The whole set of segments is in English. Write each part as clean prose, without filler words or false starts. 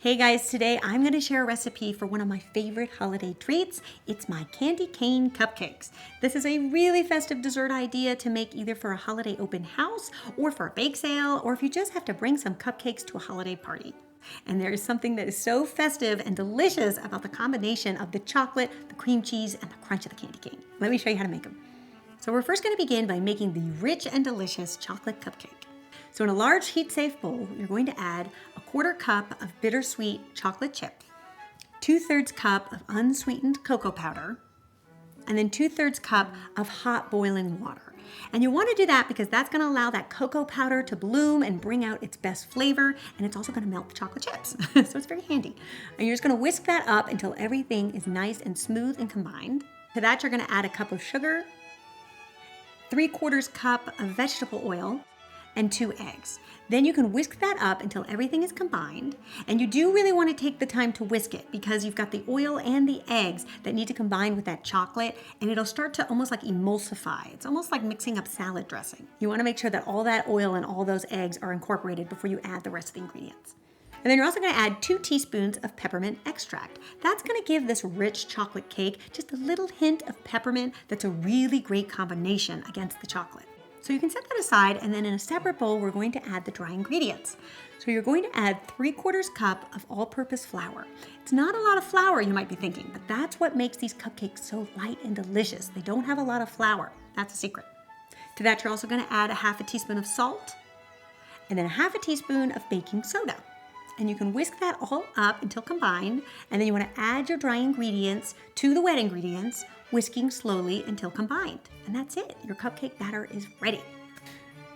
Hey guys, today I'm going to share a recipe for one of my favorite holiday treats. It's my candy cane cupcakes. This is a really festive dessert idea to make either for a holiday open house or for a bake sale, or if you just have to bring some cupcakes to a holiday party. And there is something that is so festive and delicious about the combination of the chocolate, the cream cheese, and the crunch of the candy cane. Let me show you how to make them. So we're first going to begin by making the rich and delicious chocolate cupcake. So in a large heat-safe bowl, you're going to add a 1/4 cup of bittersweet chocolate chip, 2/3 cup of unsweetened cocoa powder, and then 2/3 cup of hot boiling water. And you want to do that because that's going to allow that cocoa powder to bloom and bring out its best flavor, and it's also going to melt the chocolate chips. So it's very handy. And you're just going to whisk that up until everything is nice and smooth and combined. To that, you're going to add a cup of sugar, 3/4 cup of vegetable oil, and 2 eggs. Then you can whisk that up until everything is combined. And you do really want to take the time to whisk it because you've got the oil and the eggs that need to combine with that chocolate, and it'll start to almost like emulsify. It's almost like mixing up salad dressing. You want to make sure that all that oil and all those eggs are incorporated before you add the rest of the ingredients. And then you're also going to add 2 teaspoons of peppermint extract. That's going to give this rich chocolate cake just a little hint of peppermint that's a really great combination against the chocolate. So you can set that aside, and then in a separate bowl, we're going to add the dry ingredients. So you're going to add 3/4 cup of all-purpose flour. It's not a lot of flour, you might be thinking, but that's what makes these cupcakes so light and delicious. They don't have a lot of flour. That's a secret. To that, you're also going to add a 1/2 teaspoon of salt, and then a 1/2 teaspoon of baking soda. And you can whisk that all up until combined, and then you want to add your dry ingredients to the wet ingredients, whisking slowly until combined. And that's it. Your cupcake batter is ready.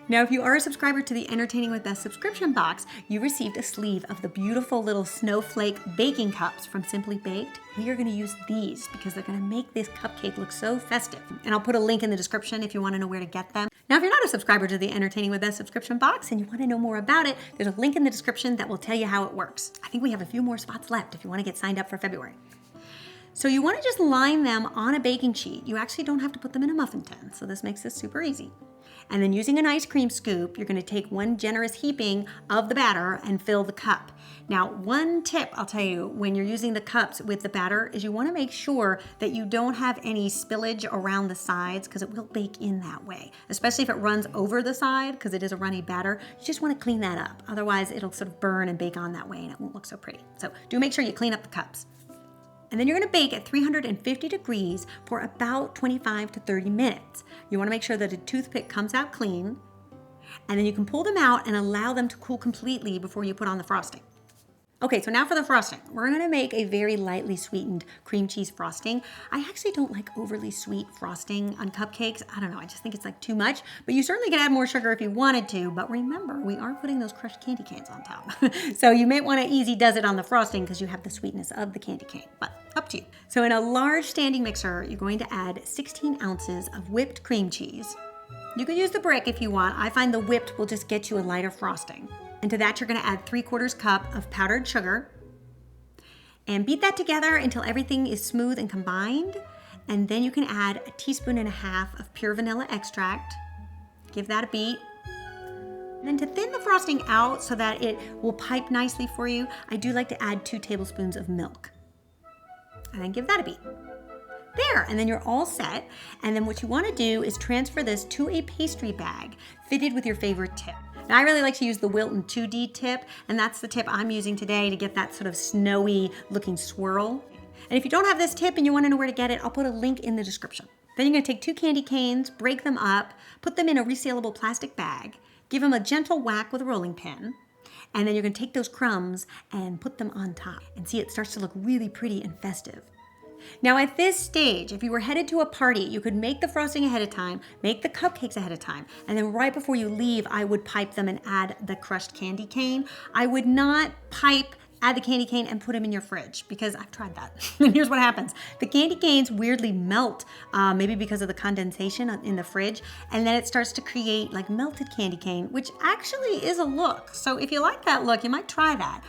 Now, if you are a subscriber to the Entertaining with Beth subscription box, you received a sleeve of the beautiful little Snowflake baking cups from Simply Baked. We are going to use these because they're going to make this cupcake look so festive. And I'll put a link in the description if you want to know where to get them. Now, if you're not a subscriber to the Entertaining with Beth subscription box and you want to know more about it, there's a link in the description that will tell you how it works. I think we have a few more spots left if you want to get signed up for February. So you want to just line them on a baking sheet. You actually don't have to put them in a muffin tin, so this makes this super easy. And then using an ice cream scoop, you're going to take one generous heaping of the batter and fill the cup. Now, one tip I'll tell you when you're using the cups with the batter is you want to make sure that you don't have any spillage around the sides because it will bake in that way, especially if it runs over the side because it is a runny batter. You just want to clean that up. Otherwise, it'll sort of burn and bake on that way and it won't look so pretty. So do make sure you clean up the cups. And then you're going to bake at 350 degrees for about 25 to 30 minutes. You want to make sure that a toothpick comes out clean, and then you can pull them out and allow them to cool completely before you put on the frosting. Okay, so now for the frosting. We're going to make a very lightly sweetened cream cheese frosting. I actually don't like overly sweet frosting on cupcakes. I don't know, I just think it's like too much, but you certainly can add more sugar if you wanted to, but remember, we are putting those crushed candy canes on top. So you may want to easy does it on the frosting because you have the sweetness of the candy cane, but up to you. So in a large standing mixer, you're going to add 16 ounces of whipped cream cheese. You could use the brick if you want. I find the whipped will just get you a lighter frosting. And to that, you're going to add 3/4 cup of powdered sugar and beat that together until everything is smooth and combined. And then you can add 1.5 teaspoons of pure vanilla extract. Give that a beat. And then to thin the frosting out so that it will pipe nicely for you, I do like to add 2 tablespoons of milk. And then give that a beat. There, and then you're all set. And then what you want to do is transfer this to a pastry bag fitted with your favorite tip. Now, I really like to use the Wilton 2D tip, and that's the tip I'm using today to get that sort of snowy looking swirl. And if you don't have this tip and you want to know where to get it, I'll put a link in the description. Then you're going to take 2 candy canes, break them up, put them in a resealable plastic bag, give them a gentle whack with a rolling pin, and then you're going to take those crumbs and put them on top. And see, it starts to look really pretty and festive. Now at this stage, if you were headed to a party, you could make the frosting ahead of time, make the cupcakes ahead of time, and then right before you leave, I would pipe them and add the crushed candy cane. I would not add the candy cane and put them in your fridge because I've tried that. And here's what happens. The candy canes weirdly melt, maybe because of the condensation in the fridge, and then it starts to create like melted candy cane, which actually is a look. So if you like that look, you might try that.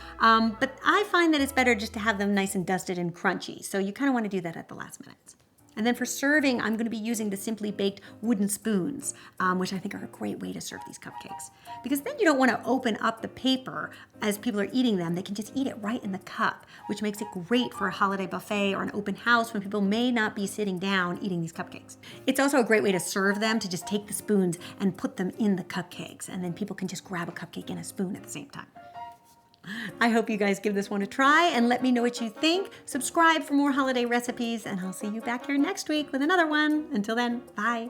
But I find that it's better just to have them nice and dusted and crunchy. So you kind of want to do that at the last minute. And then for serving, I'm going to be using the Simply Baked wooden spoons, which I think are a great way to serve these cupcakes. Because then you don't want to open up the paper as people are eating them. They can just eat it right in the cup, which makes it great for a holiday buffet or an open house when people may not be sitting down eating these cupcakes. It's also a great way to serve them, to just take the spoons and put them in the cupcakes. And then people can just grab a cupcake and a spoon at the same time. I hope you guys give this one a try and let me know what you think. Subscribe for more holiday recipes, and I'll see you back here next week with another one. Until then, bye.